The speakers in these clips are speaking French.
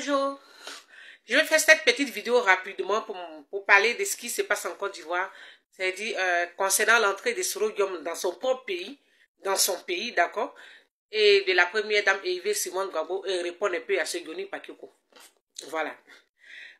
Bonjour, je vais faire cette petite vidéo rapidement pour parler de ce qui se passe en Côte d'Ivoire, c'est-à-dire concernant l'entrée de Soro-Guillaume dans son propre pays, d'accord, et de la première dame Yves Simone Gbagbo et répondre un peu à ce Yoni Pakiko. Voilà.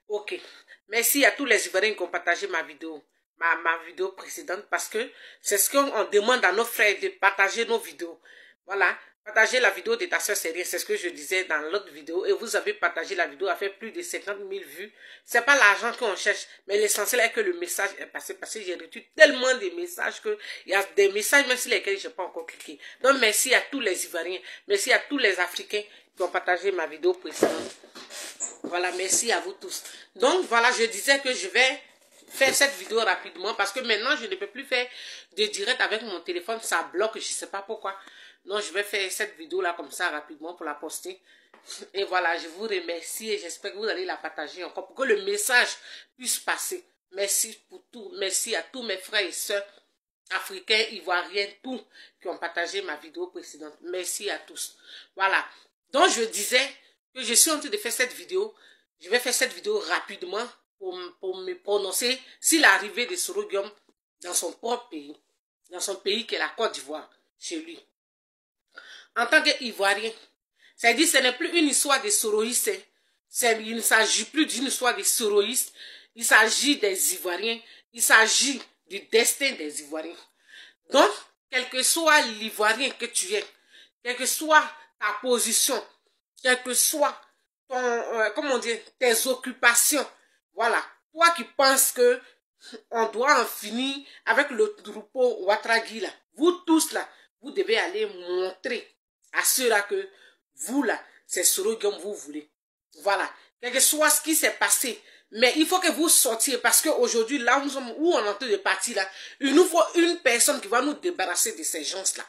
Ok. Merci à tous les Ivoiriens qui ont partagé ma vidéo, ma vidéo précédente, parce que c'est ce qu'on demande à nos frères, de partager nos vidéos. Voilà. Partagez la vidéo de ta soeur Série, c'est ce que je disais dans l'autre vidéo, et vous avez partagé la vidéo, a fait plus de 50 000 vues. C'est pas l'argent qu'on cherche, mais l'essentiel est que le message est passé, parce que j'ai reçu tellement de messages que il y a des messages même sur lesquels je n'ai pas encore cliqué. Donc merci à tous les Ivoiriens, merci à tous les Africains qui ont partagé ma vidéo précédente. Voilà, merci à vous tous. Donc voilà, je disais que je vais faire cette vidéo rapidement parce que maintenant je ne peux plus faire de direct avec mon téléphone, ça bloque, je ne sais pas pourquoi. Donc je vais faire cette vidéo là comme ça rapidement pour la poster. Et voilà, je vous remercie et j'espère que vous allez la partager encore pour que le message puisse passer. Merci pour tout, merci à tous mes frères et sœurs africains, ivoiriens, tous qui ont partagé ma vidéo précédente. Merci à tous. Voilà, donc je disais que je suis en train de faire cette vidéo. Je vais faire cette vidéo rapidement pour me prononcer sur l'arrivée de Soro-Guillaume dans son propre pays, dans son pays qui est la Côte d'Ivoire, chez lui. En tant qu'Ivoirien, c'est-à-dire ce n'est plus une histoire de soroïstes, il ne s'agit plus d'une histoire de soroïstes, il s'agit des Ivoiriens, il s'agit du destin des Ivoiriens. Donc, quel que soit l'Ivoirien que tu es, quelle que soit ta position, quel que soit comment dire, tes occupations, voilà, toi qui penses que on doit en finir avec le troupeau Ouattara là, vous tous là, vous devez aller montrer à ceux-là que vous là, c'est Soro-Guillaume vous voulez. Voilà, quel que soit ce qui s'est passé, mais il faut que vous sortiez parce qu'aujourd'hui, là où nous sommes, où on est en train de partir là, il nous faut une personne qui va nous débarrasser de ces gens-là.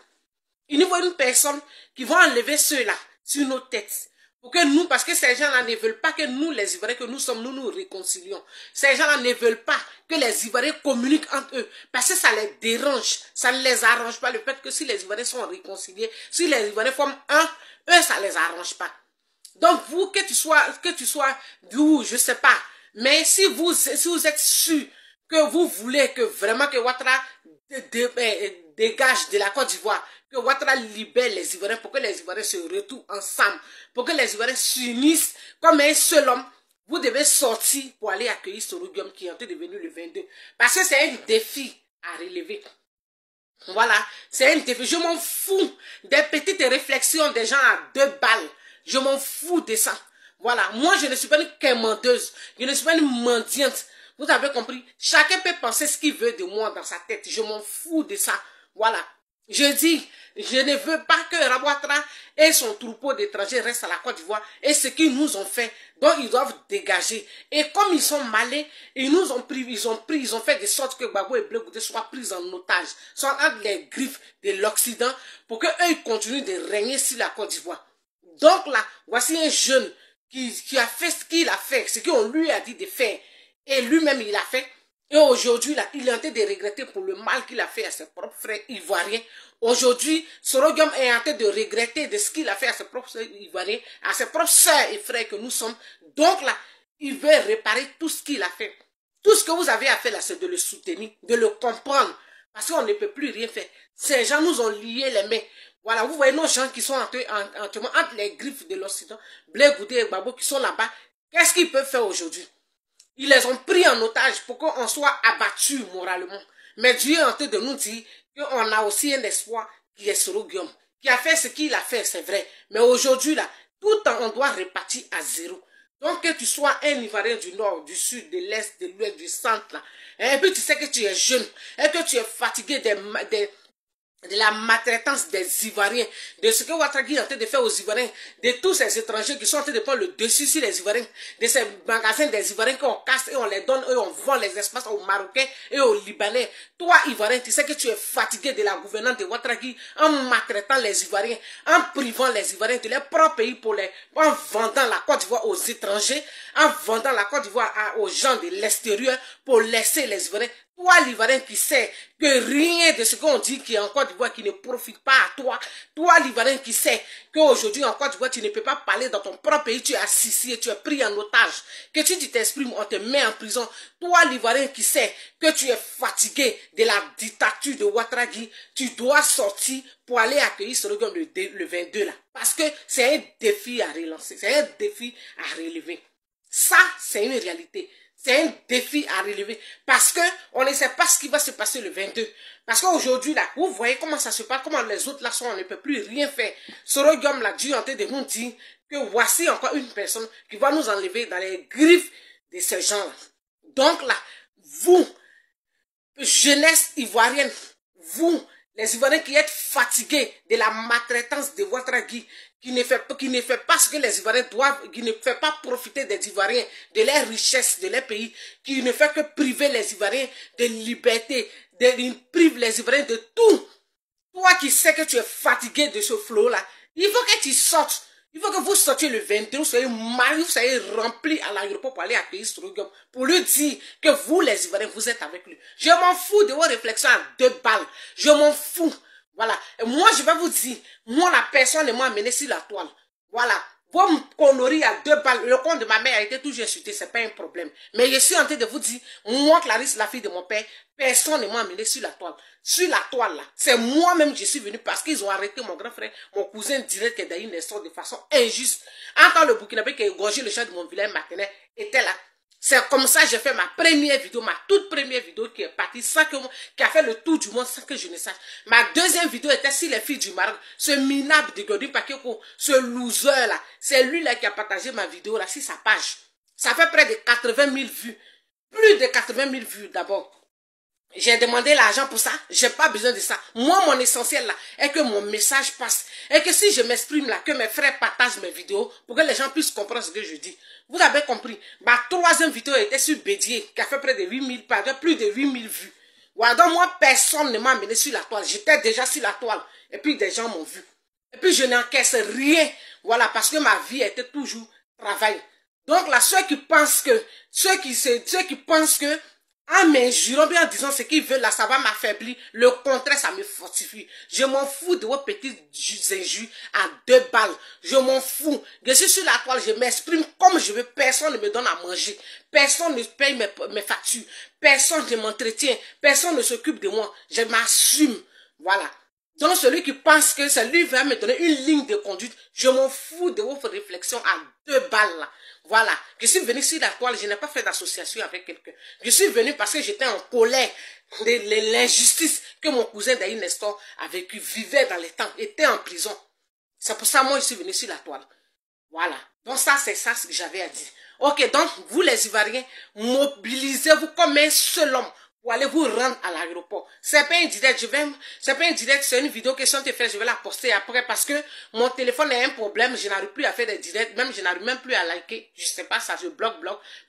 Il nous faut une personne qui va enlever ceux-là sur nos têtes. Pour que nous, parce que ces gens-là ne veulent pas que nous, les Ivoiriens que nous sommes, nous nous réconcilions. Ces gens-là ne veulent pas que les Ivoiriens communiquent entre eux. Parce que ça les dérange. Ça ne les arrange pas. Le fait que si les Ivoiriens sont réconciliés, si les Ivoiriens forment un, eux, ça ne les arrange pas. Donc, vous, que tu sois d'où, je ne sais pas. Mais si vous êtes sûr que vous voulez que vraiment que Ouattara dégage de la Côte d'Ivoire, que Ouattara libère les Ivoiriens pour que les Ivoiriens se retrouvent ensemble, pour que les Ivoiriens s'unissent comme un seul homme, vous devez sortir pour aller accueillir Soro-Guillaume qui est en train de venir le 22. Parce que c'est un défi à relever. Voilà, c'est un défi. Je m'en fous des petites réflexions des gens à 2 balles. Je m'en fous de ça. Voilà, moi je ne suis pas une quémandeuse, je ne suis pas une mendiante. Vous avez compris? Chacun peut penser ce qu'il veut de moi dans sa tête. Je m'en fous de ça. Voilà. Je dis, je ne veux pas que Ouattara et son troupeau d'étrangers restent à la Côte d'Ivoire et ce qu'ils nous ont fait. Donc ils doivent dégager. Et comme ils sont malais, ils nous ont pris, ils ont fait de sorte que Gbagbo et Blé Goudé soient pris en otage, soient entre les griffes de l'Occident pour qu'eux ils continuent de régner sur la Côte d'Ivoire. Donc là, voici un jeune qui a fait ce qu'il a fait, ce qu'on lui a dit de faire. Et lui-même, il a fait. Et aujourd'hui, là, il est en train de regretter pour le mal qu'il a fait à ses propres frères ivoiriens. Aujourd'hui, Soro-Guillaume est en train de regretter de ce qu'il a fait à ses propres frères ivoiriens, à ses propres sœurs et frères que nous sommes. Donc là, il veut réparer tout ce qu'il a fait. Tout ce que vous avez à faire là, c'est de le soutenir, de le comprendre. Parce qu'on ne peut plus rien faire. Ces gens nous ont lié les mains. Voilà, vous voyez nos gens qui sont entre les griffes de l'Occident, Blé Goudé et Gbagbo qui sont là-bas. Qu'est-ce qu'ils peuvent faire aujourd'hui? Ils les ont pris en otage pour qu'on soit abattus moralement. Mais Dieu est en train de nous dire qu'on a aussi un espoir qui est Soro-Guillaume, qui a fait ce qu'il a fait, c'est vrai. Mais aujourd'hui, là, tout temps, on doit repartir à zéro. Donc, que tu sois un Ivoirien du Nord, du Sud, de l'Est, de l'Ouest, du Centre, là, et puis tu sais que tu es jeune, et que tu es fatigué de la maltraitance des Ivoiriens, de ce que Ouattara est en train de faire aux Ivoiriens, de tous ces étrangers qui sont en train de prendre le dessus sur les Ivoiriens, de ces magasins des Ivoiriens qu'on casse et on les donne et on vend les espaces aux Marocains et aux Libanais. Toi, Ivoirien, tu sais que tu es fatigué de la gouvernance de Ouattara en maltraitant les Ivoiriens, en privant les Ivoiriens de leur propre pays en vendant la Côte d'Ivoire aux étrangers, en vendant la Côte d'Ivoire aux gens de l'extérieur pour laisser les Ivoiriens Toi, l'Ivoirien qui sait que rien de ce qu'on dit qui est en Côte d'Ivoire qui ne profite pas à toi. Toi, l'Ivoirien qui sait qu'aujourd'hui en Côte d'Ivoire, tu ne peux pas parler dans ton propre pays, tu es assis et tu es pris en otage. Que tu t'exprimes, on te met en prison. Toi, l'Ivoirien qui sait que tu es fatigué de la dictature de Ouattara, tu dois sortir pour aller accueillir ce regard le 22 là. Parce que c'est un défi à relancer, c'est un défi à relever. Ça, c'est une réalité. C'est un défi à relever parce que on ne sait pas ce qui va se passer le 22. Parce qu'aujourd'hui, là, vous voyez comment ça se passe, comment les autres, là, on ne peut plus rien faire. Soro Guillaume l'a dit en train de nous dire que voici encore une personne qui va nous enlever dans les griffes de ces gens-là. Donc là, vous, jeunesse ivoirienne, vous, les Ivoiriens qui êtes fatigués de la maltraitance de votre Guy, qui ne fait pas ce que les Ivoiriens doivent, qui ne fait pas profiter des Ivoiriens, de leurs richesses, de leur pays, qui ne fait que priver les Ivoiriens de liberté, prive les Ivoiriens de tout. Toi qui sais que tu es fatigué de ce flot-là, il faut que tu sortes. Il faut que vous sortiez le 22, vous soyez mariés, vous soyez remplis à l'aéroport pour aller accueillir Soroguium, pour lui dire que vous, les Ivoiriens, vous êtes avec lui. Je m'en fous de vos réflexions à 2 balles. Je m'en fous. Voilà. Et moi, je vais vous dire, moi, la personne ne m'a amené sur la toile. Voilà. Vos conneries à 2 balles. Le compte de ma mère a été toujours insulté, c'est pas un problème. Mais je suis en train de vous dire, moi, Clarisse, la fille de mon père, personne ne m'a amené sur la toile. Sur la toile, là. C'est moi-même, je suis venu parce qu'ils ont arrêté mon grand frère, mon cousin direct qui est d'ailleurs une de façon injuste. Quand le Burkinabé qui a égorgé le chat de mon village matin était là. C'est comme ça que j'ai fait ma première vidéo, ma toute première vidéo qui est partie sans que, qui a fait le tour du monde sans que je ne sache. Ma deuxième vidéo était sur les filles du Maroc. Ce minable de Godi Pakeko, ce loser là, c'est lui là qui a partagé ma vidéo là sur sa page. Ça fait près de 80 000 vues. Plus de 80 000 vues d'abord. J'ai demandé l'argent pour ça, j'ai pas besoin de ça. Moi, mon essentiel là, est que mon message passe. Et que si je m'exprime là, que mes frères partagent mes vidéos, pour que les gens puissent comprendre ce que je dis. Vous avez compris. Ma troisième vidéo était sur Bédier, qui a fait près de 8000, pardon, plus de 8000 vues. Voilà, donc moi, personne ne m'a amené sur la toile. J'étais déjà sur la toile. Et puis des gens m'ont vu. Et puis je n'encaisse rien. Voilà, parce que ma vie était toujours travail. Donc là, ceux qui pensent que, en m'injurant bien en disant ce qu'ils veulent là, ça va m'affaiblir. Le contraire, ça me fortifie. Je m'en fous de vos petites injures à 2 balles. Je m'en fous. Je suis sur la toile, je m'exprime comme je veux. Personne ne me donne à manger. Personne ne paye mes factures. Personne ne m'entretient. Personne ne s'occupe de moi. Je m'assume. Voilà. Donc celui qui pense que c'est lui va me donner une ligne de conduite, je m'en fous de vos réflexions à 2 balles là. Voilà, je suis venu sur la toile, je n'ai pas fait d'association avec quelqu'un. Je suis venu parce que j'étais en colère de l'injustice que mon cousin Daï Nestor a vécu, vivait dans les temps, était en prison. C'est pour ça que moi je suis venu sur la toile. Voilà, donc ça c'est ça ce que j'avais à dire. Ok, donc vous les Ivoiriens, mobilisez-vous comme un seul homme pour aller vous rendre à l'aéroport. C'est pas un direct, c'est pas un direct, c'est une vidéo que je suis faire, je vais la poster après parce que mon téléphone a un problème, je n'arrive plus à faire des directs, même je n'arrive même plus à liker, je sais pas ça, je bloque,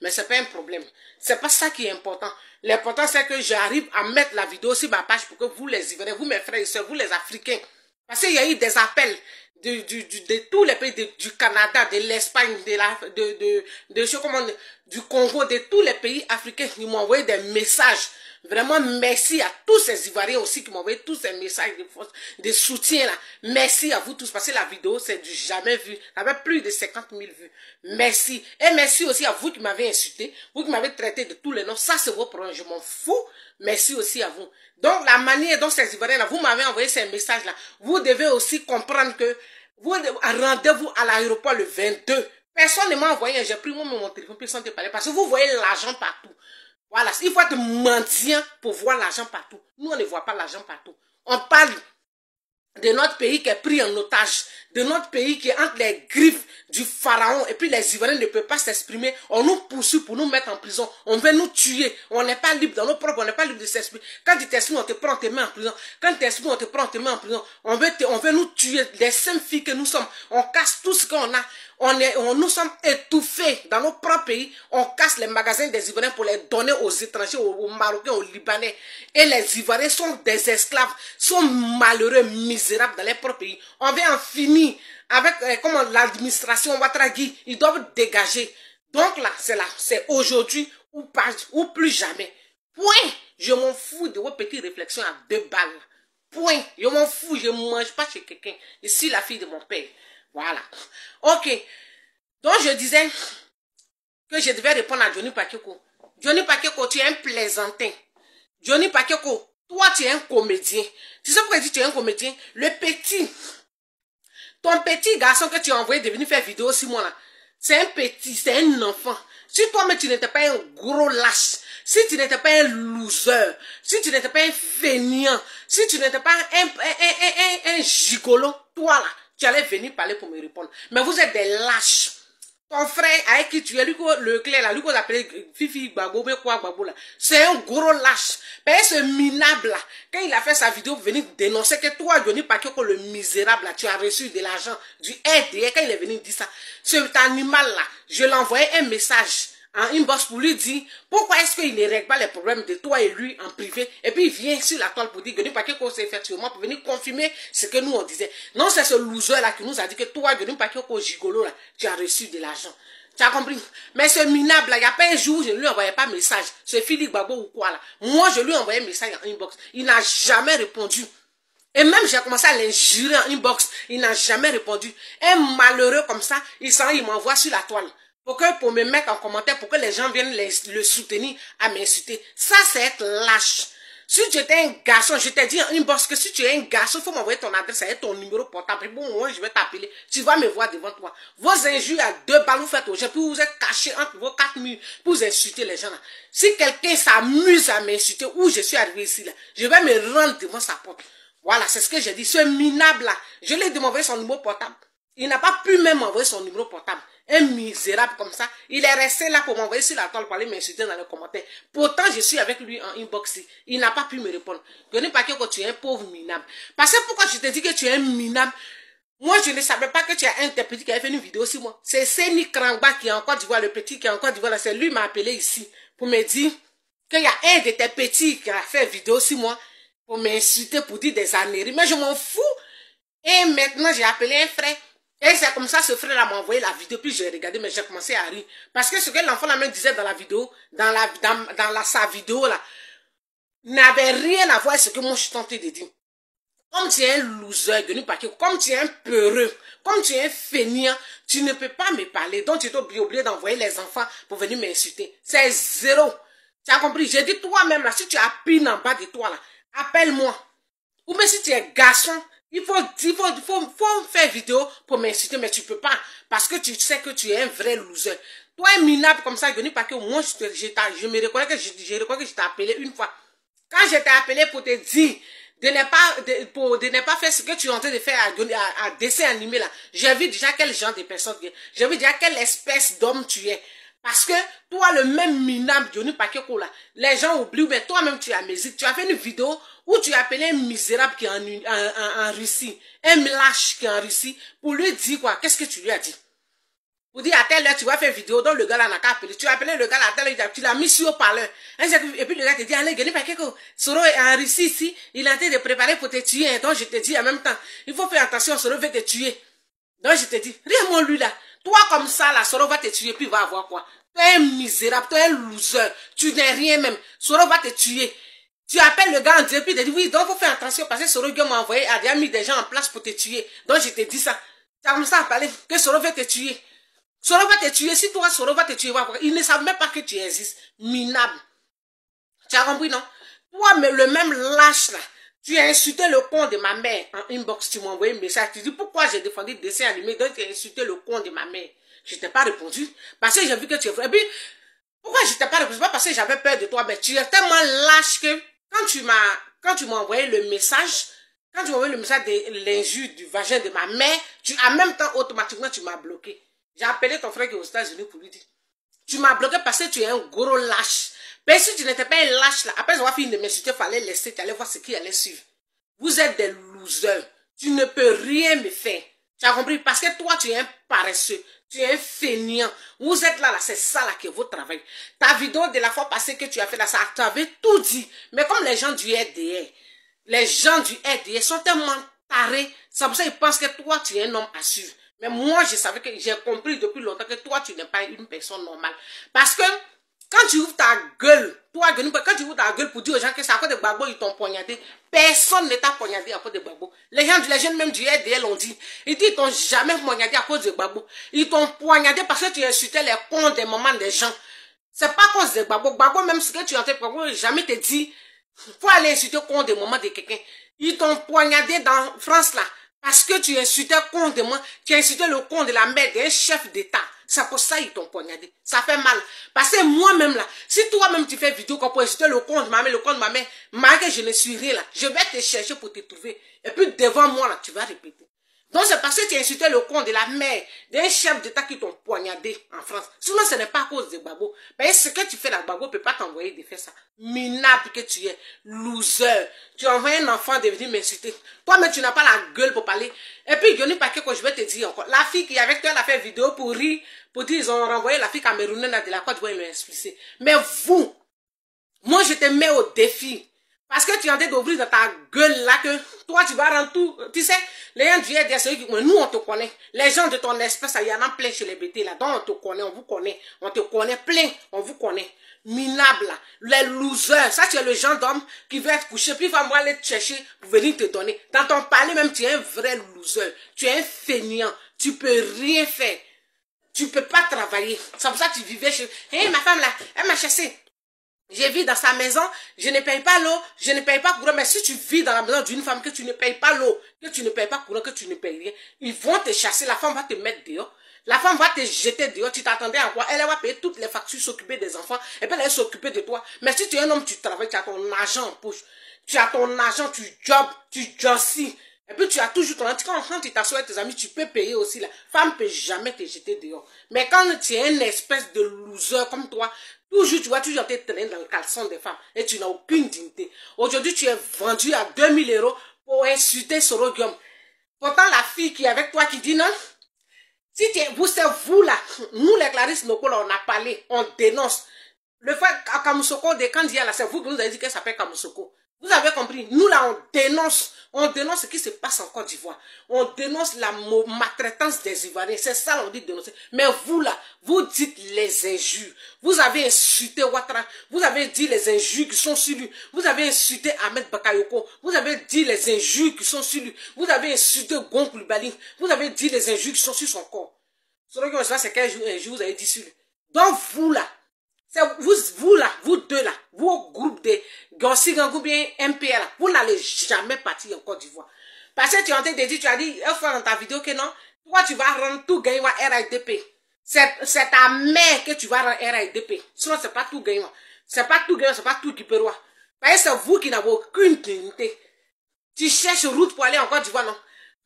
mais c'est pas un problème. C'est pas ça qui est important. L'important c'est que j'arrive à mettre la vidéo sur ma page pour que vous les Ivoiriens, vous mes frères et sœurs, vous les Africains, parce qu'il y a eu des appels de tous les pays, du Canada, de l'Espagne, du Congo, de tous les pays africains qui m'ont envoyé des messages. Vraiment, merci à tous ces Ivoiriens aussi qui m'ont envoyé tous ces messages de soutien là. Merci à vous tous parce que la vidéo, c'est du jamais vu. Ça avait plus de 50 000 vues. Merci. Et merci aussi à vous qui m'avez insulté, vous qui m'avez traité de tous les noms. Ça, c'est vos problèmes. Je m'en fous. Merci aussi à vous. Donc, la manière dont ces Ivoiriens là, vous m'avez envoyé ces messages là, vous devez aussi comprendre que vous rendez-vous à l'aéroport le 22. Personne ne m'a envoyé, j'ai pris mon téléphone, personne ne te parlait parce que vous voyez l'argent partout. Voilà, il faut être mendiant pour voir l'argent partout. Nous, on ne voit pas l'argent partout. On parle de notre pays qui est pris en otage, de notre pays qui est entre les griffes du pharaon, et puis les Ivoiriens ne peuvent pas s'exprimer, on nous poursuit pour nous mettre en prison, on veut nous tuer, on n'est pas libre dans nos propres, on n'est pas libre de s'exprimer. Quand tu t'exprimes, on te prend, on te met en prison. Quand tu t'exprimes, on te prend, on te met en prison. On veut nous tuer, les 5 filles que nous sommes, on casse tout ce qu'on a. Nous sommes étouffés dans nos propres pays. On casse les magasins des Ivoiriens pour les donner aux étrangers, aux Marocains, aux Libanais. Et les Ivoiriens sont des esclaves, sont malheureux, misérables dans leur propre pays. On veut en finir avec l'administration Ouattaragui. Ils doivent dégager. Donc là, c'est aujourd'hui ou plus jamais. Point. Je m'en fous de vos petites réflexions à 2 balles. Point. Je m'en fous, je ne mange pas chez quelqu'un. Je suis la fille de mon père. Voilà. Ok. Donc, je disais que je devais répondre à Johnny Pakeko. Johnny Pakeko, tu es un plaisantin. Johnny Pakeko, toi, tu es un comédien. Tu sais pourquoi je dis que tu es un comédien? Ton petit garçon que tu as envoyé de venir faire vidéo aussi, moi là, c'est un petit, c'est un enfant. Si toi-même tu n'étais pas un gros lâche, si tu n'étais pas un loser, si tu n'étais pas un feignant, si tu n'étais pas un gigolo, toi là, tu allais venir parler pour me répondre. Mais vous êtes des lâches. Ton frère avec qui tu es, lui, le clé là, lui qu'on appelait Fifi Gbagbo, mais quoi Gbagbo là, c'est un gros lâche. Mais ce minable là, quand il a fait sa vidéo pour venir dénoncer que toi, Johnny Pakeko, le misérable là, tu as reçu de l'argent du RDA, quand il est venu dire ça, cet animal là, je lui ai envoyé un message en inbox pour lui dire pourquoi est-ce qu'il ne règle pas les problèmes de toi et lui en privé, et puis il vient sur la toile pour dire Johnny Pakeko c'est effectivement pour venir confirmer ce que nous on disait. Non, c'est ce loser là qui nous a dit que toi, Johnny Pakeko gigolo là, tu as reçu de l'argent. Tu as compris? Mais ce minable là, il n'y a pas un jour où je ne lui envoyais pas message. Ce Philippe Gbagbo ou quoi là. Moi, je lui ai envoyé un message en inbox. Il n'a jamais répondu. Et même j'ai commencé à l'injurer en inbox. Il n'a jamais répondu. Un malheureux comme ça, il m'envoie sur la toile. Pour me mettre en commentaire, pour que les gens viennent le soutenir à m'insulter. Ça, c'est être lâche. Si tu étais un garçon, je t'ai dit en inbox que si tu es un garçon, il faut m'envoyer ton adresse avec ton numéro portable. Bon, moi, je vais t'appeler. Tu vas me voir devant toi. Vos injures à 2 balles, vous faites aux gens, puis vous êtes cachés entre vos 4 murs pour vous insulter les gens là. Si quelqu'un s'amuse à m'insulter, où je suis arrivé ici là, je vais me rendre devant sa porte. Voilà, c'est ce que j'ai dit. Ce minable là, je lui ai demandé son numéro portable. Il n'a pas pu même m'envoyer son numéro portable. Un misérable comme ça, il est resté là pour m'envoyer sur la toile pour aller m'insulter dans les commentaires. Pourtant, je suis avec lui en inbox. Il n'a pas pu me répondre. Je ne sais pas que tu es un pauvre minable. Parce que pourquoi je te dis que tu es un minable? Moi, je ne savais pas que tu as un de tes petits qui avait fait une vidéo sur moi. C'est Seni Krangba qui est en Côte d'Ivoire, le petit qui est en Côte d'Ivoire. C'est lui qui m'a appelé ici pour me dire qu'il y a un de tes petits qui a fait une vidéo sur moi pour m'insulter, pour dire des âneries. Mais je m'en fous. Et maintenant, j'ai appelé un frère. Et c'est comme ça, ce frère-là m'a envoyé la vidéo, puis j'ai regardé, mais j'ai commencé à rire. Parce que ce que l'enfant là me disait dans la vidéo, sa vidéo là, n'avait rien à voir avec ce que moi je suis tenté de dire. Comme tu es un loser, comme tu es un peureux, comme tu es un feignant, tu ne peux pas me parler. Donc tu es obligé d'envoyer les enfants pour venir m'insulter. C'est zéro. Tu as compris? J'ai dit toi-même là, si tu as pine en bas de toi là, appelle-moi. Ou même si tu es garçon, il faut faire vidéo pour m'insulter, mais tu peux pas. Parce que tu sais que tu es un vrai loser. Toi, un minable comme ça, Johnny Pakeko, moi, je me reconnais que je t'ai appelé une fois. Quand je t'ai appelé pour te dire de ne pas faire ce que tu es en train de faire à dessin animé là, j'ai vu déjà quel genre de personne tu es. J'ai vu déjà quelle espèce d'homme tu es. Parce que toi, le même minable Johnny Pakeko là, les gens oublient, mais toi-même tu as musique. Tu as fait une vidéo où tu as appelé un misérable qui est en Russie, un lâche qui est en Russie, pour lui dire quoi? Qu'est-ce que tu lui as dit? Pour dire à telle heure, tu vas faire une vidéo dont le gars là n'a qu'à appeler. Tu as appelé le gars là à telle heure, tu l'as mis sur haut-parleur. Et puis le gars te dit, allez, Johnny Pakeko, Soro est en Russie ici, il est en train de préparer pour te tuer. Donc je te dis en même temps, il faut faire attention, Soro veut te tuer. Donc je te dis, rien lui là. Toi comme ça là, Soro va te tuer, puis il va avoir quoi? Tu es un misérable, tu es un loser, tu n'es rien même. Soro va te tuer. Tu appelles le gars en direct, puis il te dit, oui, donc il faut faire attention, parce que Soro m'a envoyé, a déjà mis des gens en place pour te tuer. Donc je te dis ça. Tu as comme ça à parler, que Soro veut te tuer. Soro va te tuer, si toi Soro va te tuer, ils ne savent même pas que tu existes. Minable. Tu as compris, non? Toi, mais le même lâche là, tu as insulté le con de ma mère en inbox, tu m'as envoyé un message, tu dis pourquoi j'ai défendu le dessin animé, donc tu as insulté le con de ma mère. Je t'ai pas répondu, parce que j'ai vu que tu es vrai. Et puis, pourquoi je t'ai pas répondu? Pas parce que j'avais peur de toi, mais tu es tellement lâche que quand tu m'as envoyé le message, quand tu m'as envoyé le message de l'injure du vagin de ma mère, en même temps, automatiquement, tu m'as bloqué. J'ai appelé ton frère qui est aux États-Unis pour lui dire, tu m'as bloqué parce que tu es un gros lâche. Mais si tu n'étais pas un lâche là, après avoir fini de m'insulter, il fallait laisser, tu allais voir ce qui allait suivre. Vous êtes des losers. Tu ne peux rien me faire. Tu as compris? Parce que toi, tu es un paresseux. Tu es un feignant. Vous êtes là, c'est ça là qui est votre travail. Ta vidéo de la fois passée que tu as fait là, ça t'avait tout dit. Mais comme les gens du RDR, sont tellement tarés, c'est pour ça qu'ils pensent que toi, tu es un homme à suivre. Mais moi, je savais que j'ai compris depuis longtemps que toi, tu n'es pas une personne normale. Parce que Quand tu ouvres ta gueule, toi, quand tu ouvres ta gueule pour dire aux gens que c'est à cause de Gbagbo, ils t'ont poignardé, personne ne t'a poignardé à cause de Gbagbo. Les jeunes même du RDL l'ont dit. Ils disent qu'ils t'ont jamais poignardé à cause de Gbagbo. Ils t'ont poignardé parce que tu insultais les cons des mamans des gens. C'est pas à cause de Gbagbo. Gbagbo, même ce que tu entends, Gbagbo, jamais te dit, faut aller insulter le con des mamans de quelqu'un. Ils t'ont poignardé dans France là. Parce que tu insultais le con de moi, tu insultais le con de la mère d'un chef d'État. C'est pour ça qu'ils t'ont poignardé. Ça fait mal. Parce que moi-même là, si toi-même tu fais vidéo pour insulter le con de ma mère, malgré que je ne suis rien là, je vais te chercher pour te trouver. Et puis devant moi là, tu vas répéter. Donc c'est parce que tu insultais le con de la mère d'un chef d'État qui t'ont poignardé en France. Sinon ce n'est pas à cause de Gbagbo. Mais ce que tu fais là, Gbagbo ne peut pas t'envoyer de faire ça. Minable que tu es, loser. Tu envoies un enfant de venir m'insulter. Toi-même tu n'as pas la gueule pour parler. Et puis Yoni Paquet, je vais te dire encore, la fille qui est avec toi, elle a fait vidéo pour rire, pour dire ils ont renvoyé la fille camerounaise de la Côte d'Ivoire, ils l'ont expulsée. Mais vous, moi je te mets au défi. Parce que tu es en train d'ouvrir dans ta gueule là que toi tu vas rendre tout. Tu sais, les gens du RDS, nous on te connaît. Les gens de ton espèce, il y en a plein chez les BT là. Donc on te connaît, on vous connaît. On te connaît plein, on vous connaît. Minable là. Les losers. Ça tu es le genre d'homme qui va être couché. Puis il va aller te chercher pour venir te donner. Dans ton palais même, tu es un vrai loser. Tu es un feignant. Tu peux rien faire. Tu peux pas travailler. C'est pour ça que tu vivais chez... Hé, ma femme là, elle m'a chassé. Je vis dans sa maison, je ne paye pas l'eau, je ne paye pas courant. Mais si tu vis dans la maison d'une femme, que tu ne payes pas l'eau, que tu ne payes pas courant, que tu ne payes rien, ils vont te chasser, la femme va te mettre dehors. La femme va te jeter dehors, tu t'attendais à quoi? Elle va payer toutes les factures, s'occuper des enfants, et puis elle va s'occuper de toi. Mais si tu es un homme, tu travailles, tu as ton argent en poche, tu as ton argent, tu jossis. Et puis tu as toujours ton argent. Quand tu t'assois avec tes amis, tu peux payer aussi. La femme ne peut jamais te jeter dehors. Mais quand tu es une espèce de loser comme toi, toujours, tu vois, toujours te traîner dans le caleçon des femmes. Et tu n'as aucune dignité. Aujourd'hui, tu es vendu à 2000 € pour insulter Soro Guillaume. Pourtant, la fille qui est avec toi qui dit non. Si vous, c'est vous là. Nous, les Clarisse Nokolo, on a parlé. On dénonce. Le fait à Kamousoko, de Kandia là, c'est vous qui nous avez dit qu'elle s'appelle Kamousoko. Vous avez compris. Nous là, on dénonce. On dénonce ce qui se passe en Côte d'Ivoire. On dénonce la maltraitance des Ivoiriens. C'est ça qu'on dit dénoncer. Mais vous là, vous dites les injures. Vous avez insulté Ouattara. Vous avez dit les injures qui sont sur lui. Vous avez insulté Ahmed Bakayoko. Vous avez dit les injures qui sont sur lui. Vous avez insulté Gon Koulibaly. Vous avez dit les injures qui sont sur son corps. C'est quel jour vous avez dit sur lui. Donc vous là, c'est vous là, vous deux là, vous au groupe de Gossi Gangou bien MPR là, vous n'allez jamais partir en Côte d'Ivoire. Parce que tu es en train de dire, tu as dit une fois dans ta vidéo que non, toi tu vas rendre tout gagner à RAIDP. C'est ta mère que tu vas rendre RAIDP. Sinon c'est pas tout gagner. C'est pas tout gagner, c'est pas tout qui peut roi. Parce que c'est vous qui n'avez aucune dignité. Tu cherches route pour aller en Côte d'Ivoire, non.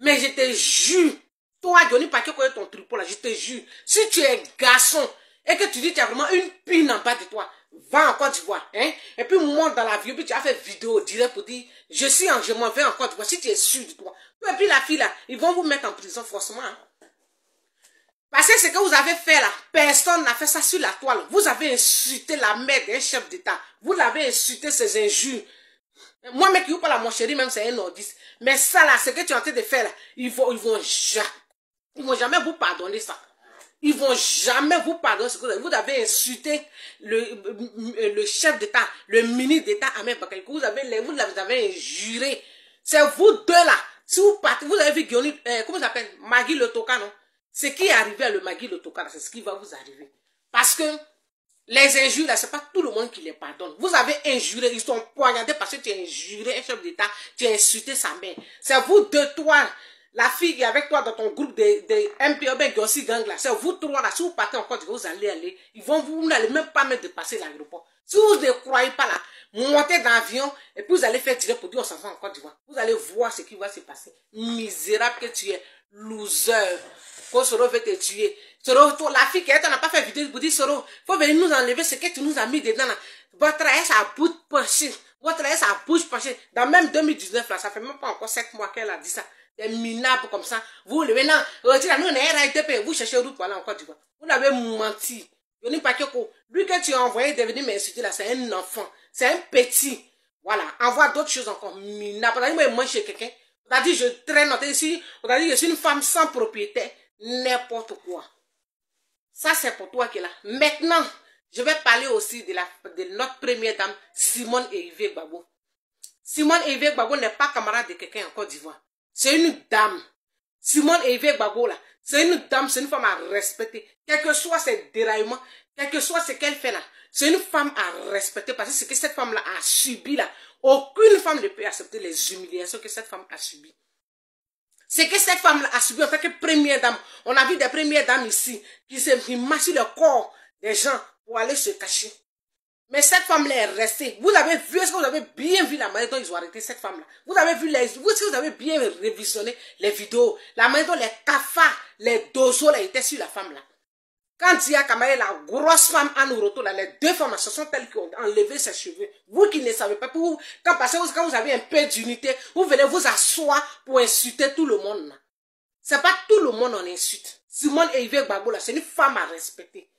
Mais je te jure, toi Johnny Paquet, ton tripot là, je te jure, si tu es garçon, et que tu dis que tu as vraiment une pine en bas de toi, va en Côte d'Ivoire, hein, et puis monte dans l'avion, puis tu as fait vidéo direct pour dire, je m'en vais en Côte d'Ivoire, si tu es sûr de toi. Et puis la fille là, ils vont vous mettre en prison forcément. Hein. Parce que ce que vous avez fait là, personne n'a fait ça sur la toile. Vous avez insulté la mère d'un chef d'État. Vous l'avez insulté ses injures. Moi, mec, qui vous parle à mon chéri, même c'est un nordiste. Mais ça là, ce que tu es en train de faire là, ils vont jamais vous pardonner ça. Ils vont jamais vous pardonner ce que vous avez insulté le chef d'État, le ministre d'État Ahmed Bakayoko. Vous avez injuré. C'est vous deux là. Si vous partez, vous avez vu Guillaume, comment ça s'appelle? Magui Le Toka, non? Ce qui est arrivé à le Magui Le Toka, c'est ce qui va vous arriver. Parce que les injures là, c'est pas tout le monde qui les pardonne. Vous avez injuré, ils sont poignardés parce que tu as injuré un chef d'État, tu as insulté sa mère. C'est vous deux, toi. La fille qui est avec toi dans ton groupe de MPOB Gossi Gang là, c'est vous trois là, si vous partez en Côte d'Ivoire, vous allez aller, vous n'allez même pas mettre de passer l'aéroport. Si vous ne croyez pas là, montez dans l'avion et puis vous allez faire tirer pour dire on s'en va en Côte d'Ivoire. Vous allez voir ce qui va se passer. Misérable que tu es, loser. Quand Soro veut te tuer. Soro, toi, la fille qui est, on n'a pas fait vidéo pour dire Soro, faut venir nous enlever ce que tu nous as mis dedans là. Votre aise a bout penché. Votre aise a bouche penchée. Dans même 2019 là, ça fait même pas encore 7 mois qu'elle a dit ça. Des minables comme ça. Vous, le maintenant, vous cherchez route pour aller en Côte d'Ivoire. Vous l'avez menti. Lui que tu as envoyé de venir m'insulter là, c'est un enfant. C'est un petit. Voilà. Envoie d'autres choses encore. Minable. Moi, chez quelqu'un. On a dit, je traîne ici. On a dit, je suis une femme sans propriété. N'importe quoi. Ça, c'est pour toi qui est là. Maintenant, Je vais parler aussi de notre première dame, Simone Hervé Gbagbo. Simone Hervé Gbagbo n'est pas camarade de quelqu'un en Côte d'Ivoire. C'est une dame. Simone Hervé Gbagbo, là, c'est une dame, c'est une femme à respecter. Quel que soit ses déraillements, quel que soit ce qu'elle fait là, c'est une femme à respecter parce que ce que cette femme-là a subi là, aucune femme ne peut accepter les humiliations que cette femme a subies. Ce que cette femme-là a subi en tant que première dame. On a vu des premières dames ici qui marchent sur le corps des gens pour aller se cacher. Mais cette femme-là est restée. Vous avez vu, est-ce que vous avez bien vu la manière dont ils ont arrêté cette femme-là? Vous avez vu est-ce que vous avez bien révisionné les vidéos? La manière dont les cafards, les dozos là étaient sur la femme-là. Quand Dia Kamara, la grosse femme Anne Roto, là, les deux femmes, ce sont elles qui ont enlevé ses cheveux. Vous qui ne savez pas, quand vous avez un peu d'unité, vous venez vous asseoir pour insulter tout le monde. C'est pas tout le monde on insulte. Simone Hervé Gbagbo, là, c'est une femme à respecter.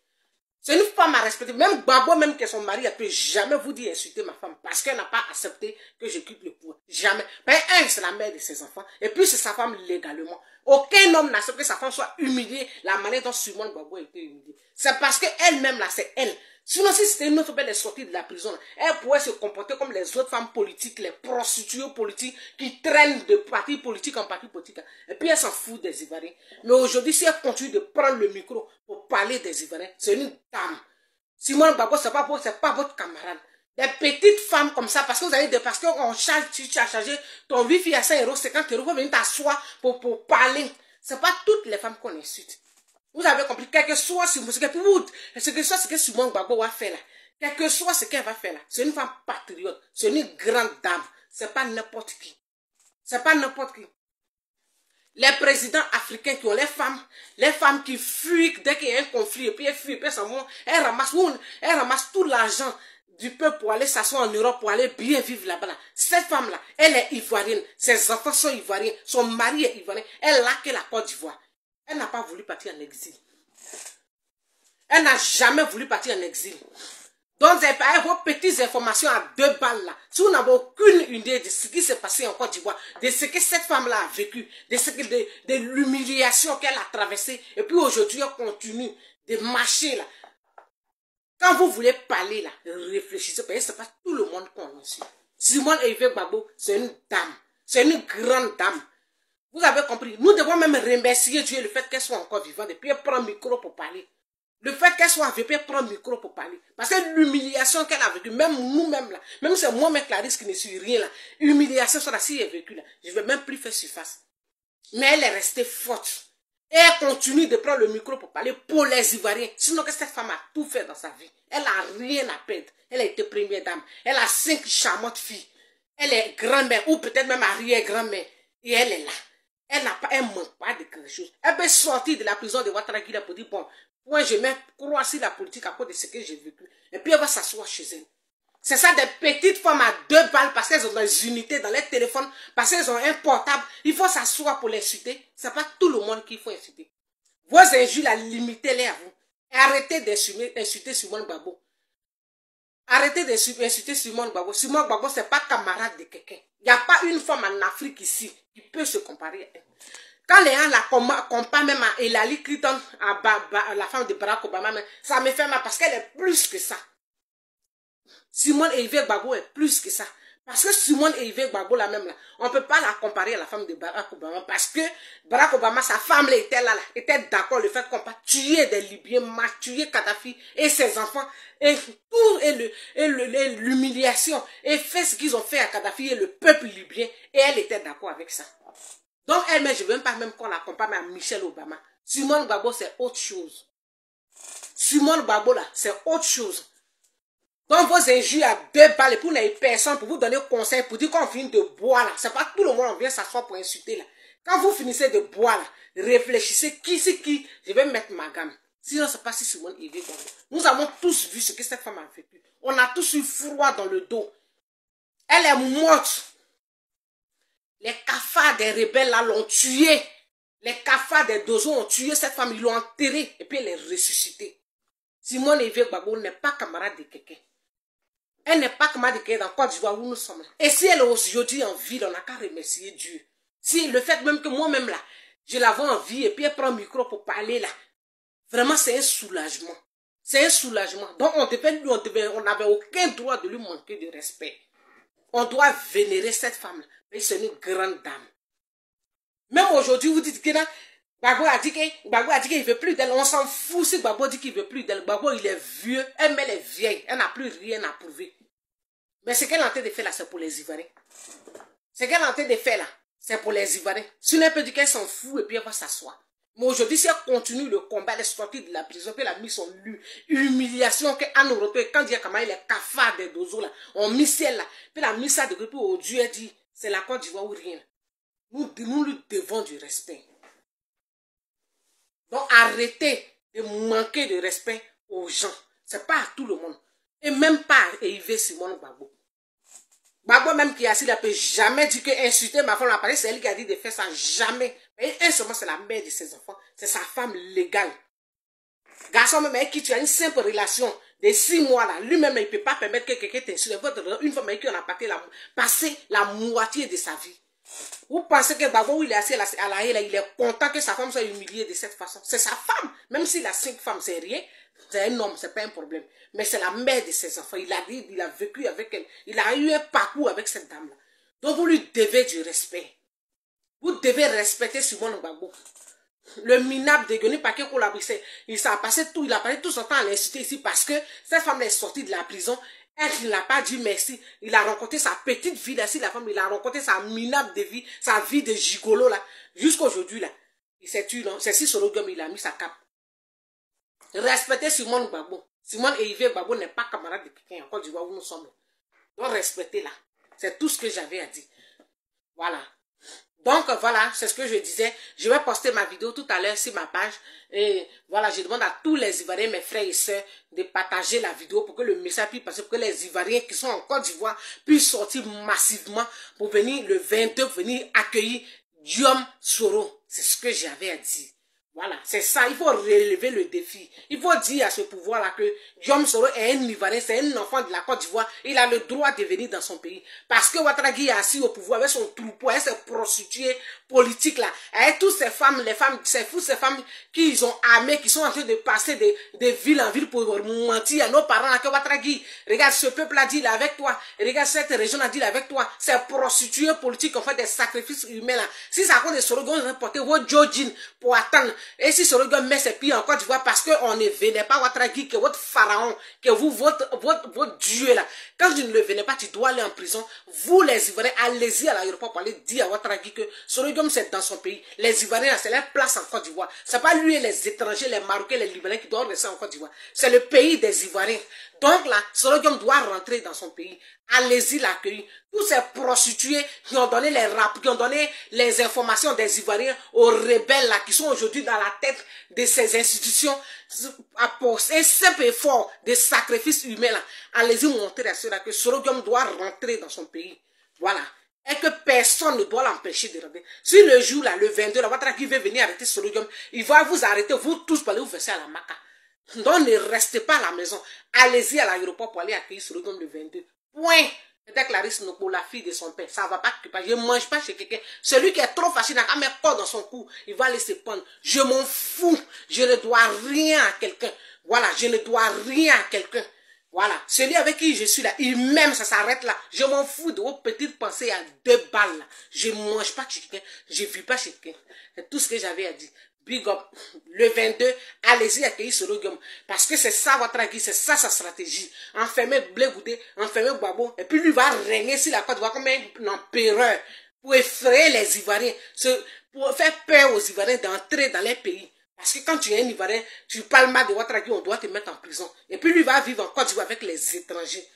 C'est une femme à respecter. Même Gbagbo, même que son mari, elle peut jamais vous dire insulter ma femme parce qu'elle n'a pas accepté que je quitte le pouvoir. Jamais. Ben, c'est la mère de ses enfants. Et puis, c'est sa femme légalement. Aucun homme n'accepte que sa femme soit humiliée la manière dont Simone Gbagbo a été humiliée. C'est parce qu'elle-même, là, c'est elle. Sinon, si c'était une autre belle sortie de la prison, là, elle pourrait se comporter comme les autres femmes politiques, les prostituées politiques qui traînent de parti politique en parti politique. Et puis, elle s'en fout des Ivoiriens. Mais aujourd'hui, si elle continue de prendre le micro pour parler des Ivoiriens, c'est une dame. Simone Gbagbo, c'est pas votre camarade. Des petites femmes comme ça, parce que vous avez parce qu'on charge, tu as chargé ton wifi à 5 €, 50 €, vous venez t'asseoir pour parler. C'est pas toutes les femmes qu'on insulte. Vous avez compris, quel que soit ce que Simone Gbagbo va faire là, quel que soit ce qu'elle va faire là, c'est une femme patriote, c'est une grande dame, c'est pas n'importe qui. C'est pas n'importe qui. Les présidents africains qui ont les femmes qui fuient dès qu'il y a un conflit, et puis elles fuient, et puis elles ramassent tout l'argent du peuple pour aller s'asseoir en Europe, pour aller bien vivre là-bas. Cette femme-là, elle est ivoirienne, ses enfants sont ivoiriens, son mari est ivoirien, elle a que la Côte d'Ivoire. Elle n'a pas voulu partir en exil. Elle n'a jamais voulu partir en exil. Donc, vos petites informations à 2 balles là, si vous n'avez aucune idée de ce qui s'est passé en Côte d'Ivoire, de ce que cette femme-là a vécu, de l'humiliation qu'elle a traversée, et puis aujourd'hui, elle continue de marcher là. Quand vous voulez parler là, réfléchissez, parce que ce n'est pas tout le monde qu'on suit. Simone Hervé Gbagbo, c'est une dame. C'est une grande dame. Vous avez compris. Nous devons même remercier Dieu le fait qu'elle soit encore vivante et puis elle prend le micro pour parler. Le fait qu'elle soit vivante, elle prend le micro pour parler. Parce que l'humiliation qu'elle a vécue, même nous-mêmes là, même c'est moi-même Clarisse qui ne suis rien là, l'humiliation sur la si elle a vécu là, je ne vais même plus faire surface. Mais elle est restée forte. Et elle continue de prendre le micro pour parler pour les Ivoiriens. Sinon que cette femme a tout fait dans sa vie. Elle n'a rien à perdre. Elle a été première dame. Elle a 5 charmantes filles. Elle est grand-mère ou peut-être même arrière-grand-mère. Et elle est là. Elle manque pas de quelque chose. Elle peut sortir de la prison de Ouattara pour dire, bon, moi je mets croiser la politique à cause de ce que j'ai vécu. Et puis elle va s'asseoir chez elle. C'est ça des petites femmes à 2 balles parce qu'elles ont des unités dans les téléphones, parce qu'elles ont un portable. Il faut s'asseoir pour les insulter. C'est pas tout le monde qu'il faut insulter. Vos injures, limitez-les à vous. Et arrêtez d'insulter Simone Gbagbo. Arrêtez d'insulter Simone Gbagbo. Simone Gbagbo, c'est pas camarade de quelqu'un. Il n'y a pas une femme en Afrique ici qui peut se comparer à elle. Quand les gens la comparent même à Hillary Clinton, à la femme de Barack Obama, ça me fait mal parce qu'elle est plus que ça. Simone Hervé Gbagbo est plus que ça. Parce que Simone Hervé Gbagbo, la même là, on ne peut pas la comparer à la femme de Barack Obama. Parce que Barack Obama, sa femme là, était d'accord le fait qu'on va tuer des Libyens, tuer Kadhafi et ses enfants, et tout, et l'humiliation, et fait ce qu'ils ont fait à Kadhafi et le peuple libyen, et elle était d'accord avec ça. Donc elle-même, je ne veux même pas même qu'on la compare à Michelle Obama. Simone Gbagbo, c'est autre chose. Simone Gbagbo là, c'est autre chose. Donc vos injures à 2 balles et pour les personnes, pour vous donner conseil, pour dire qu'on finit de boire là. C'est pas tout le monde on vient s'asseoir pour insulter là. Quand vous finissez de boire là, réfléchissez qui c'est qui, je vais mettre ma gamme. Sinon c'est pas si Simone Hervé Gbagbo. Nous avons tous vu ce que cette femme a vécu. On a tous eu froid dans le dos. Elle est morte. Les cafards des rebelles là l'ont tuée. Les cafards des dozos ont tué cette femme, ils l'ont enterrée et puis elle est ressuscitée. Simone Hervé Gbagbo n'est pas camarade de quelqu'un. Elle n'est pas camarade de quelqu'un dans Côte d'Ivoire où nous sommes là. Et si elle est aujourd'hui en vie, on n'a qu'à remercier Dieu. Si le fait même que moi-même là, je la vois en vie et puis elle prend le micro pour parler là, vraiment c'est un soulagement. C'est un soulagement. Donc on n'avait aucun droit de lui manquer de respect. On doit vénérer cette femme-là. Mais c'est une grande dame. Même aujourd'hui, vous dites que Gbagbo a dit qu'il ne veut plus d'elle. On s'en fout si Gbagbo dit qu'il ne veut plus d'elle. Gbagbo, il est vieux. Elle est vieille. Elle n'a plus rien à prouver. Mais ce qu'elle est en train de faire là, c'est pour les Ivoiriens. Ce qu'elle est en train de faire là, c'est pour les Ivoiriens. Si elle peut dire qu'elle s'en fout et puis elle va s'asseoir. Mais aujourd'hui, si elle continue le combat, elle est sortie de la prison, puis elle a mis son humiliation, qu'Anne Roto, quand il y a quand même les cafards des dozos là, on mis celle là, puis elle a mis ça de puis au Dieu, elle dit, c'est la Côte d'Ivoire ou rien. Nous lui devons du respect. Donc arrêtez de manquer de respect aux gens. C'est pas à tout le monde. Et même pas à Yves Simon Gbagbo. Gbagbo même qui a assis, il ne peut jamais dire que insulter ma femme, c'est elle qui a dit de faire ça, jamais. Mais un seulement, c'est la mère de ses enfants, c'est sa femme légale. Garçon même avec qui tu as une simple relation de 6 mois là, lui-même il ne peut pas permettre que quelqu'un t'insulte. Une femme avec qui on a passé la moitié de sa vie. Vous pensez que Gbagbo, il est assis à la haie, il est content que sa femme soit humiliée de cette façon. C'est sa femme, même s'il a 5 femmes, c'est rien. C'est un homme, c'est pas un problème. Mais c'est la mère de ses enfants. Il a vécu avec elle. Il a eu un parcours avec cette dame-là. Donc vous lui devez du respect. Vous devez respecter Simone Gbagbo. Le minable de Guéni Paquet Koulabrisé, il a passé tout son temps à l'insulter ici parce que cette femme est sortie de la prison. Elle, il n'a pas dit merci. Il a rencontré sa petite vie là, si la femme, il a rencontré sa minable de vie, sa vie de gigolo là. Jusqu'aujourd'hui là. Il s'est tué, c'est si Soro Diom, il a mis sa cape. Respectez Simone Gbagbo. Simone et Yves Gbagbo n'est pas camarade de quelqu'un en Côte d'Ivoire où nous sommes. Donc respectez-la. C'est tout ce que j'avais à dire. Voilà. Donc voilà, c'est ce que je disais. Je vais poster ma vidéo tout à l'heure sur ma page. Et voilà, je demande à tous les Ivoiriens, mes frères et sœurs, de partager la vidéo pour que le message puisse passer, pour que les Ivoiriens qui sont en Côte d'Ivoire puissent sortir massivement pour venir le 22, venir accueillir Diom Soro. C'est ce que j'avais à dire. Voilà, c'est ça, il faut relever le défi. Il faut dire à ce pouvoir-là que Diom Soro est un Ivoirien, c'est un enfant de la Côte d'Ivoire. Il a le droit de venir dans son pays. Parce que Ouattara est assis au pouvoir avec son troupeau, avec ses prostituées politiques là, avec toutes ces femmes, ces femmes qui ils ont armées, qui sont en train de passer de ville en ville pour mentir à nos parents là, que Ouattara, regarde ce peuple a dit là avec toi, regarde cette région a dit là avec toi, ces prostituées politiques ont fait des sacrifices humains là. Si ça compte de Soro, on va porter vos Jojin pour attendre. Et si Soro met ses pieds en Côte d'Ivoire parce qu'on ne venait pas Ouattara, que votre pharaon, que vous, votre Dieu là, quand tu ne le venez pas, tu dois aller en prison. Vous les Ivoiriens, allez-y à l'aéroport pour aller dire à Ouattara que Soro c'est dans son pays. Les Ivoiriens, c'est leur place en Côte d'Ivoire. C'est pas lui et les étrangers, les Marocains, les Libanais qui doivent rester en Côte d'Ivoire. C'est le pays des Ivoiriens. Donc là, Soro doit rentrer dans son pays. Allez-y l'accueillir. Tous ces prostituées qui ont donné qui ont donné les informations des Ivoiriens aux rebelles là, qui sont aujourd'hui dans la tête de ces institutions, pour un simple effort de sacrifice humain là. Allez-y montrer à ceux-là que Soro doit rentrer dans son pays. Voilà. Et que personne ne doit l'empêcher de rentrer. Si le jour là, le 22, la Ouattara qui veut venir arrêter Soro Diom, il va vous arrêter, vous tous pour aller vous verser à la maca. Donc ne restez pas à la maison. Allez-y à l'aéroport pour aller accueillir Soro Diom le 22. Point. C'était Clarisse Noko, la fille de son père. Ça ne va pas que je ne mange pas chez quelqu'un. Celui qui est trop fâché n'a qu'à mettre corps dans son cou. Il va laisser prendre. Je m'en fous. Je ne dois rien à quelqu'un. Voilà, je ne dois rien à quelqu'un. Voilà, celui avec qui je suis là, il m'aime, ça s'arrête là. Je m'en fous de vos petites pensées à 2 balles là. Je ne mange pas chez quelqu'un, je ne vis pas chez quelqu'un. C'est tout ce que j'avais à dire. Big up. Le 22, allez-y accueillir Soro Diom. Parce que c'est ça votre avis, c'est ça sa stratégie. Enfermer Blé Goudé, enfermer Gbagbo. Et puis lui va régner sur la Côte d'Ivoire comme un empereur. Pour effrayer les Ivoiriens. Pour faire peur aux Ivoiriens d'entrer dans les pays. Parce que quand tu es un Ivoirien, tu parles mal de Ouattara, on doit te mettre en prison. Et puis lui va vivre en Côte d'Ivoire avec les étrangers.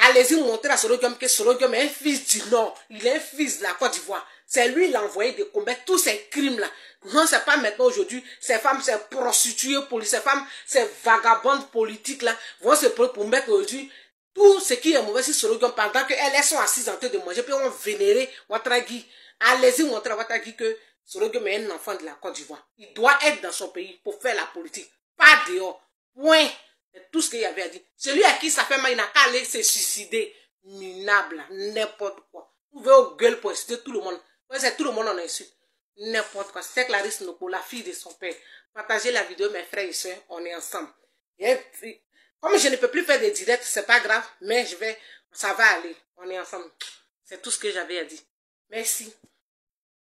Allez-y montrer à Soro Diom que Soro Diom est un fils du Nord. Il est un fils de la Côte d'Ivoire. C'est lui qui l'a envoyé de combattre tous ces crimes-là. Non, c'est pas maintenant aujourd'hui. Ces femmes, ces prostituées politiques, ces femmes, ces vagabondes politiques-là vont se prendre pour mettre aujourd'hui tout ce qui est mauvais sur Soro Diom pendant qu'elles sont assises en train de manger. Puis on va vénérer Ouattara. Allez-y montrer à Ouattara que Soro Diom est un enfant de la Côte d'Ivoire. Il doit être dans son pays pour faire la politique. Pas dehors. Point. C'est tout ce qu'il y avait à dire. Celui à qui ça fait mal, il n'a qu'à aller se suicider. Minable, n'importe quoi. Vous pouvez au gueule pour insulter tout le monde. C'est tout le monde en insulte. N'importe quoi. C'est Clarisse Noko, la fille de son père. Partagez la vidéo, mes frères et soeurs. On est ensemble. Comme je ne peux plus faire des directs, c'est pas grave, mais ça va aller. On est ensemble. C'est tout ce que j'avais à dire. Merci.